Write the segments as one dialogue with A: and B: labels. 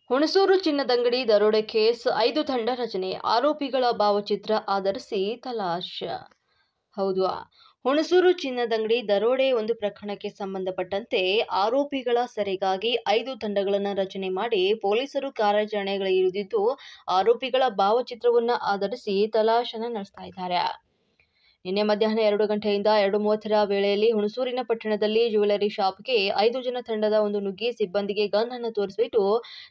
A: ಹುಣಸೂರು ಚಿನ್ನದಂಗಡಿ ದರೋಡೆ ಕೇಸ್ 5 ತಂಡ ರಚನೆ, ಆರೋಪಿಗಳ ಭಾವಚಿತ್ರ ಆಧರಿಸಿ ತಲಾಶ್. ಹೌದು, ಹುಣಸೂರು ಚಿನ್ನದಂಗಡಿ ದರೋಡೆ ಒಂದು ಪ್ರಕರಣಕ್ಕೆ ಸಂಬಂಧಪಟ್ಟಂತೆ ಆರೋಪಿಗಳ ಸೆರೆಗಾಗಿ 5 ತಂಡಗಳನ್ನು ರಚನೆ ಮಾಡಿ ಪೊಲೀಸರು ಕಾರ್ಯಾಚರಣೆಗಳಿಳಿದಿದ್ದು, ಆರೋಪಿಗಳ ಭಾವಚಿತ್ರವನ್ನು ಆಧರಿಸಿ ತಲಾಶನ್ನು ನಡೆಸ್ತಾ ಇದ್ದಾರೆ. ನಿನ್ನೆ ಮಧ್ಯಾಹ್ನ 2 ಗಂಟೆಯಿಂದ 2:30 ವೇಳೆಯಲ್ಲಿ ಹುಣಸೂರಿನ ಪಟ್ಟಣದಲ್ಲಿ ಜ್ಯುವೆಲರಿ ಶಾಪ್ಗೆ 5 ಜನ ತಂಡದ ಒಂದು ನುಗ್ಗಿ ಸಿಬ್ಬಂದಿಗೆ ಗನ್ ಅನ್ನು ತೋರಿಸಿಬಿಟ್ಟು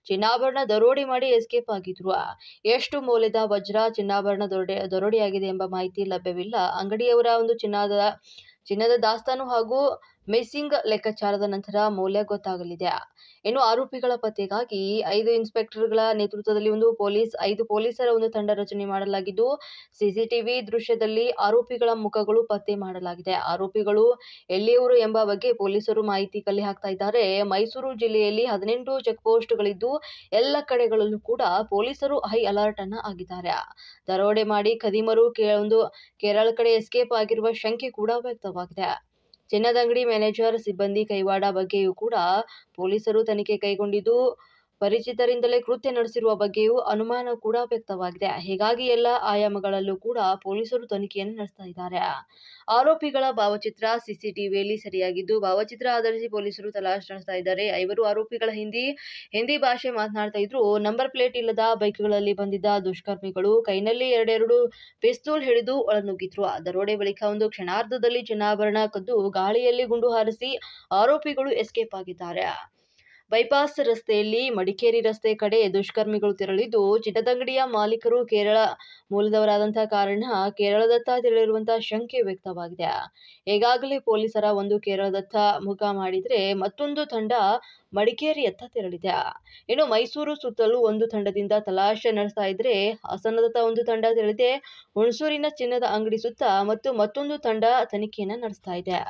A: ಚಿನ್ನಾಭರಣ ದರೋಡೆ ಮಾಡಿ ಎಸ್ಕೇಪ್ ಆಗಿದ್ರು. ಎಷ್ಟು ಮೌಲ್ಯದ ವಜ್ರ ಚಿನ್ನಾಭರಣ ದರೋಡೆಯಾಗಿದೆ ಎಂಬ ಮಾಹಿತಿ ಲಭ್ಯವಿಲ್ಲ. ಅಂಗಡಿಯವರ ಒಂದು ಚಿನ್ನದ ದಾಸ್ತಾನು ಹಾಗೂ ಮಿಸ್ಸಿಂಗ್ ಲೆಕ್ಕಾಚಾರದ ನಂತರ ಮೌಲ್ಯ ಗೊತ್ತಾಗಲಿದೆ. ಇನ್ನು ಆರೋಪಿಗಳ ಪತ್ತೆಗಾಗಿ 5 ಇನ್ಸ್ಪೆಕ್ಟರ್ಗಳ ನೇತೃತ್ವದಲ್ಲಿ 5 ಪೊಲೀಸರ ಒಂದು ತಂಡ ರಚನೆ ಮಾಡಲಾಗಿದ್ದು, ಸಿಸಿಟಿವಿ ದೃಶ್ಯದಲ್ಲಿ ಆರೋಪಿಗಳ ಮುಖಗಳು ಪತ್ತೆ ಮಾಡಲಾಗಿದೆ. ಆರೋಪಿಗಳು ಎಲ್ಲಿಯವರು ಎಂಬ ಬಗ್ಗೆ ಪೊಲೀಸರು ಮಾಹಿತಿ ಕಲೆ ಹಾಕ್ತಾ ಇದ್ದಾರೆ. ಮೈಸೂರು ಜಿಲ್ಲೆಯಲ್ಲಿ 18 ಚೆಕ್ಪೋಸ್ಟ್ಗಳಿದ್ದು, ಎಲ್ಲ ಕಡೆಗಳಲ್ಲೂ ಕೂಡ ಪೊಲೀಸರು ಹೈ ಅಲರ್ಟ್ ಆಗಿದ್ದಾರೆ. ದರೋಡೆ ಮಾಡಿ ಖದೀಮರು ಕೇರಳ ಕಡೆ ಎಸ್ಕೇಪ್ ಆಗಿರುವ ಶಂಕೆ ಕೂಡ ವ್ಯಕ್ತವಾಗಿದೆ. ಚಿನ್ನದಂಗಡಿ ಮ್ಯಾನೇಜರ್ ಸಿಬ್ಬಂದಿ ಕೈವಾಡ ಬಗ್ಗೆಯೂ ಕೂಡ ಪೊಲೀಸರು ತನಿಖೆ ಕೈಗೊಂಡಿದ್ದು, ಪರಿಚಿತರಿಂದಲೇ ಕೃತ್ಯ ನಡೆಸಿರುವ ಬಗ್ಗೆಯೂ ಅನುಮಾನ ಕೂಡ ವ್ಯಕ್ತವಾಗಿದೆ. ಹೀಗಾಗಿ ಎಲ್ಲ ಆಯಾಮಗಳಲ್ಲೂ ಕೂಡ ಪೊಲೀಸರು ತನಿಖೆಯನ್ನು ನಡೆಸ್ತಾ ಇದ್ದಾರೆ. ಆರೋಪಿಗಳ ಭಾವಚಿತ್ರ ಸಿಸಿಟಿವಿಯಲ್ಲಿ ಸೆರೆಯಾಗಿದ್ದು, ಭಾವಚಿತ್ರ ಆಧರಿಸಿ ಪೊಲೀಸರು ತಲಾಶ್ ನಡೆಸ್ತಾ ಇದ್ದಾರೆ. 5 ಆರೋಪಿಗಳ ಹಿಂದಿ ಭಾಷೆ ಮಾತನಾಡ್ತಾ ಇದ್ರು. ನಂಬರ್ ಪ್ಲೇಟ್ ಇಲ್ಲದ ಬೈಕ್ಗಳಲ್ಲಿ ಬಂದಿದ್ದ ದುಷ್ಕರ್ಮಿಗಳು ಕೈನಲ್ಲಿ 2 ಪಿಸ್ತೂಲ್ ಹಿಡಿದು ಒಳನುಗ್ಗಿದ್ರು. ದರೋಡೆ ಬಳಿಕ ಒಂದು ಕ್ಷಣಾರ್ಧದಲ್ಲಿ ಚಿನ್ನಾಭರಣ ಕದ್ದು ಗಾಳಿಯಲ್ಲಿ ಗುಂಡು ಹಾರಿಸಿ ಆರೋಪಿಗಳು ಎಸ್ಕೇಪ್ ಆಗಿದ್ದಾರೆ. ಬೈಪಾಸ್ ರಸ್ತೆಯಲ್ಲಿ ಮಡಿಕೇರಿ ರಸ್ತೆ ಕಡೆ ದುಷ್ಕರ್ಮಿಗಳು ತೆರಳಿದ್ದು, ಚಿನ್ನದಂಗಡಿಯ ಮಾಲೀಕರು ಕೇರಳ ಮೂಲದವರಾದಂತಹ ಕಾರಣ ಕೇರಳದತ್ತ ತೆರಳಿರುವಂತಹ ಶಂಕೆ ವ್ಯಕ್ತವಾಗಿದೆ. ಈಗಾಗಲೇ ಪೊಲೀಸರ ಒಂದು ಕೇರಳದತ್ತ ಮುಖ ಮಾಡಿದ್ರೆ ಮತ್ತೊಂದು ತಂಡ ಮಡಿಕೇರಿಯತ್ತ ತೆರಳಿದೆ. ಇನ್ನು ಮೈಸೂರು ಸುತ್ತಲೂ ಒಂದು ತಂಡದಿಂದ ತಲಾಶೆ ನಡೆಸ್ತಾ ಇದ್ರೆ, ಹಾಸನದತ್ತ ಒಂದು ತಂಡ ತೆರಳಿದೆ. ಹುಣಸೂರಿನ ಚಿನ್ನದ ಅಂಗಡಿ ಸುತ್ತ ಮತ್ತೊಂದು ತಂಡ ತನಿಖೆಯನ್ನ ನಡೆಸ್ತಾ ಇದೆ.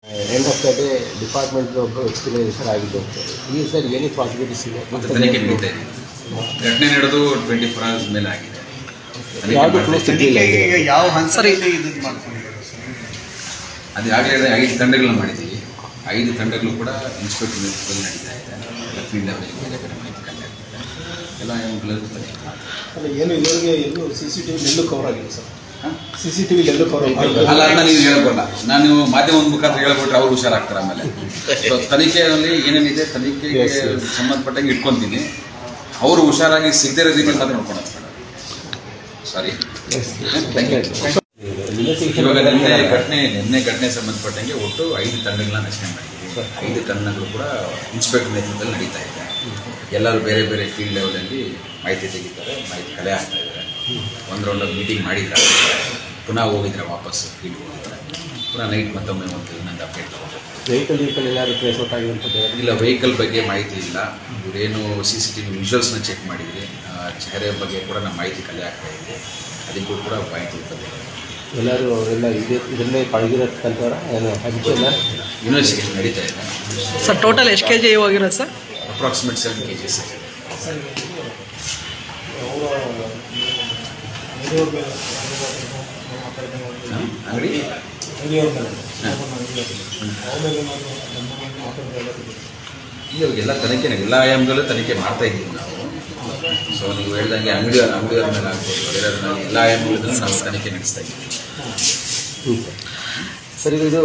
B: End of the day department ಒಬ್ಬರು ಎಕ್ಸ್ಪೀರಿಯನ್ಸರ್ ಆಗಿದ್ದು ಹೋಗ್ತಾರೆ. ಈ ಸರ್ ಏನೇ ಪಾಸಿಬಿಲಿಟೀಸ್ ಇದೆ
C: ಮತ್ತು ತನಿಖೆ ನಡೀತಾ ಇದೆ. ಘಟನೆ ನಡೆದು 24 hours ಮೇಲೆ ಆಗಿದೆ.
D: ಯಾವ ಹಂತದಲ್ಲಿ ಇದು ಮಾಡ್ಕೊಂಡಿದ್ದಾರೆ
C: ಅದು ಆಗಲೇ 5 ತಂಡಗಳನ್ನ ಮಾಡಿದ್ದೀವಿ. 5 ತಂಡಗಳು ಕೂಡ ಇನ್ಸ್ಪೆಕ್ಟರ್ ನೇತೃತ್ವದಲ್ಲಿ ನಡೀತಾ ಇದೆ. ಫೀಲ್ಡ್ ಲೆವೆಲ್ ಬೇರೆ ಬೇರೆ ಮಾಹಿತಿ ಕಂಡು ಎಲ್ಲ
B: ಏನು ಇದುವರೆಗೆ ಎಲ್ಲೂ CCTV ಎಲ್ಲೂ ಕವರ್ ಆಗಿದೆ ಸರ್. CCTV ಎಲ್ಲೂ ಕವರ್ ಆಗಿದೆ
C: ಅಲ್ಲ ಅಂತ ನೀವು ಹೇಳಬಲ್ಲ. ನಾನು ಮಾಧ್ಯಮದ ಮುಖಾಂತರ ಹೇಳ್ಬಿಟ್ರೆ ಅವ್ರು ಹುಷಾರಾಗ್ತಾರೆ. ಆಮೇಲೆ ಸೊ ತನಿಖೆಯಲ್ಲಿ ಏನೇನಿದೆ ತನಿಖೆಗೆ ಸಂಬಂಧಪಟ್ಟಂಗೆ ಇಟ್ಕೊತೀನಿ. ಅವರು ಹುಷಾರಾಗಿ ಸಿಗದೇ ಇರೋ ರೀತಿಯಲ್ಲಿ ಮಾತ್ರ ನೋಡ್ಕೊಂಡು ಸಾರಿ. ಇವಾಗ ನಿನ್ನೆ ಘಟನೆ ಸಂಬಂಧಪಟ್ಟಂಗೆ ಒಟ್ಟು 5 ತಂಡಗಳನ್ನ ರಚನೆ ಮಾಡಿದ್ದೀವಿ. 5 ತಂಡಗಳು ಕೂಡ ಇನ್ಸ್ಪೆಕ್ಟರ್ ನೇತೃತ್ವದಲ್ಲಿ ನಡೀತಾ ಇದೆ. ಎಲ್ಲರೂ ಬೇರೆ ಬೇರೆ ಫೀಲ್ಡ್ ಲೆವೆಲಲ್ಲಿ ಮಾಹಿತಿ ತೆಗಿತಾರೆ, ಮಾಹಿತಿ ಕಲೆ ಆಗ್ತಾ ಇದ್ದಾರೆ. ಒಂದು ರೌಂಡ್ ಮೀಟಿಂಗ್ ಮಾಡಿದ್ದಾರೆ, ಪುನಃ ಹೋಗಿದ್ರೆ ವಾಪಸ್ ಫೀಲ್ಡ್ ಹೋಗಿದ್ದಾರೆ, ಪುನಃ ನೈಟ್ ಮತ್ತೊಮ್ಮೆ ಒಂದು ಇನ್ನೊಂದು ಅಪ್ಡೇಟ್ ತೊಗೊಂಡು
B: ವೆಹಿಕಲ್ ಎಲ್ಲರೂ ಟ್ರೇಸ್ ಔಟ್ ಆಗಿರುತ್ತದೆ.
C: ಇಲ್ಲ, ವೆಹಿಕಲ್ ಬಗ್ಗೆ ಮಾಹಿತಿ ಇಲ್ಲ. ಇವರೇನು CCTV ವಿಜುವಲ್ಸ್ನ ಚೆಕ್ ಮಾಡಿದ್ವಿ. ಚಹರೆ ಬಗ್ಗೆ ಕೂಡ ನಮ್ಮ ಮಾಹಿತಿ ಕಲೆ ಆಗ್ತಾ ಇದೆ. ಅದಕ್ಕೂ ಕೂಡ ಮಾಹಿತಿ ಇರ್ತದೆ.
B: ಎಲ್ಲರೂ ಅವರೆಲ್ಲ ಇದನ್ನೇ ಪಳಗಿರತಕ್ಕಂಥವ್ರ ಏನು ಹಂಚೆಲ್ಲ
C: ಇನ್ವೆಸ್ಟಿಗೇಷನ್ ನಡೀತಾ ಇದೆ.
E: ಸರ್ ಟೋಟಲ್ ಎಷ್ಟು kg ಹೋಗಿರೋದು ಸರ್?
C: ಅಪ್ರಾಕ್ಸಿಮೇಟ್ 7 kg ಅಂಗಡಿ ಇವಾಗೆಲ್ಲ ತನಿಖೆ ಎಲ್ಲ ಆಯಾಮದಲ್ಲೂ ತನಿಖೆ ಮಾಡ್ತಾ ಇದ್ದೀವಿ ನಾವು. ಸೊ ನೀವು ಹೇಳ್ದಂಗೆ ಅಂಗಡಿಯವ್ರ ಮೇಲೆ ಆಗ್ಬೋದು, ಬೇರೆ ಎಲ್ಲ ಆಯಾಮಗಳಲ್ಲೂ ನಾವು ತನಿಖೆ ನಡೆಸ್ತಾ ಇದ್ದೀವಿ.
B: ಸರ್ ಇದು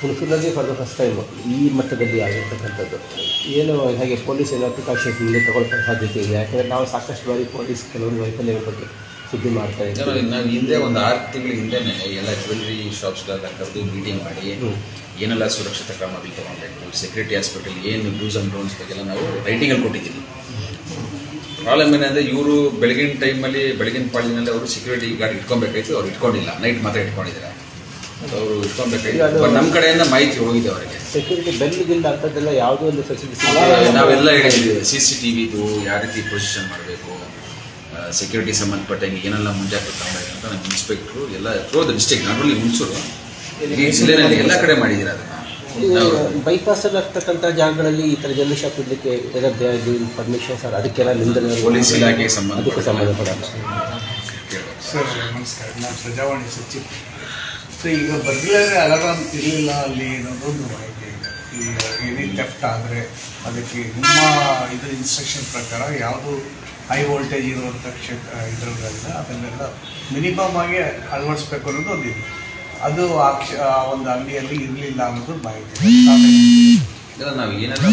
B: ಹುಣಸೂರಿನಲ್ಲಿ ಫಾರ್ ದ ಫಸ್ಟ್ ಟೈಮ್ ಈ ಮಟ್ಟದಲ್ಲಿ ಆಗಿರ್ತಕ್ಕಂಥದ್ದು ಏನು ಹಾಗೆ ಪೊಲೀಸ್ ಎಲ್ಲ ಪ್ರಿಕಾಷನ್ಸ್ ಮುಂದೆ ತಗೊಳ್ತಾ ಸಾಧ್ಯತೆ ಇದೆ. ಯಾಕೆಂದರೆ ನಾವು ಸಾಕಷ್ಟು ಬಾರಿ ಪೊಲೀಸ್ ಕೆಲವರು ವೈಫಲ್ಯಗಳ ಬಗ್ಗೆ ಸುದ್ದಿ ಮಾಡ್ತಾ ಇದ್ದೀವಿ.
C: ನಾವು ಹಿಂದೆ ಒಂದು 6 ತಿಂಗಳ ಹಿಂದೆನೇ ಎಲ್ಲ ಜ್ಯುವೆಲ್ರಿ ಶಾಪ್ಸ್ಗಳೆಲ್ಲ ಕರೆದು ಮೀಟಿಂಗ್ ಮಾಡಿ ಏನೆಲ್ಲ ಸುರಕ್ಷತಾ ಕ್ರಮಗಳು ತೊಗೊಳ್ಬೇಕು, ಸೆಕ್ಯೂರಿಟಿ ಹಾಸ್ಪಿಟಲ್ ಏನು ಡೂಸ್ ಆ್ಯಂಡ್ ಡೋಂಟ್ಸ್ ಬಗ್ಗೆಲ್ಲ ನಾವು ರೈಟಿಂಗಲ್ಲಿ ಕೊಟ್ಟಿದ್ದೀವಿ. ಪ್ರಾಬ್ಲಮ್ ಏನಂದರೆ ಇವರು ಬೆಳಗಿನ ಟೈಮಲ್ಲಿ ಬೆಳಗಿನ ಪಾಳಿನಲ್ಲಿ ಅವರು ಸೆಕ್ಯೂರಿಟಿ ಗಾರ್ಡ್ ಇಟ್ಕೊಬೇಕಾಯ್ತು, ಅವ್ರು ಇಟ್ಕೊಂಡಿಲ್ಲ. ನೈಟ್ ಮಾತ್ರ ಇಟ್ಕೊಂಡಿದ್ದಾರೆ. ಅವರು ಇಟ್ಕೊಬೇಕಾಯ್ತು. ನಮ್ಮ ಕಡೆಯಿಂದ ಮಾಹಿತಿ ಹೋಗಿದೆ ಅವರಿಗೆ.
B: ಸೆಕ್ಯೂರಿಟಿ ಬೆಲ್ಗಿಂದ ಅಂಥದ್ದೆಲ್ಲ ಯಾವುದೋ ಒಂದು ಫೆಸಿಲಿಟಿ
C: ನಾವೆಲ್ಲ ಹೇಳಿದ್ದೀವಿ. CCTVದು ಯಾವ ರೀತಿ ಪೊಸಿಷನ್ ಮಾಡಬೇಕು, ಸೆಕ್ಯೂರಿಟಿ ಸಂಬಂಧಪಟ್ಟಂಗೆ ಏನೆಲ್ಲ ಮುಂಜಾಗ್ರತೆ ಮಾಡಬೇಕು ಅಂತ ನಮ್ಮ ಇನ್ಸ್ಪೆಕ್ಟ್ರು ಎಲ್ಲ through the district, not only Hunsur, ಈ ಜಿಲ್ಲೆಯಲ್ಲಿ ಎಲ್ಲ ಕಡೆ ಮಾಡಿದ್ದೀರ. ಅದನ್ನು
B: ಬೈಪಾಸಲ್ಲಿ ಆಗ್ತಕ್ಕಂಥ ಜಾಗಗಳಲ್ಲಿ ಈ ಥರ ಜಲ್ದಿ ಶಾಪ್ ಇಡಲಿಕ್ಕೆ ಪರ್ಮಿಷನ್ ಸರ್, ಅದಕ್ಕೆಲ್ಲ ನಿಮ್ದು
C: ಪೊಲೀಸ್ ಇಲಾಖೆಗೆ
B: ಸಂಬಂಧಪಡ.
D: ಸರ್ ನಮಸ್ಕಾರ, ನಾನು ಪ್ರಜಾವಾಣಿ ಸಚಿವ. ಸೊ ಈಗ ಬರ್ಗ್ಲರಿ ಅಲಾರಾಮ್ ಇರಲಿಲ್ಲ ಅಲ್ಲಿ ಅನ್ನೋದೊಂದು ಮಾಹಿತಿ ಇದೆ. ಈಗ ಏನೇ ಥೆಫ್ಟ್ ಆದರೆ ಅದಕ್ಕೆ ನಿಮ್ಮ ಇದು ಇನ್ಸ್ಟ್ರಕ್ಷನ್ ಪ್ರಕಾರ ಯಾವುದು ಹೈ ವೋಲ್ಟೇಜ್ ಇರುವಂಥ ಇದರಲ್ಲ ಅದನ್ನೆಲ್ಲ ಮಿನಿಮಮ್ ಆಗಿ ಅಳವಡಿಸ್ಬೇಕು ಅನ್ನೋದು ಒಂದಿದೆ. ಅದು ಒಂದು ಅಂಗಡಿಯಲ್ಲಿ ಇರಲಿಲ್ಲ ಅನ್ನೋದು ಮಾಹಿತಿ.
C: ನಾವು ಏನೆಲ್ಲ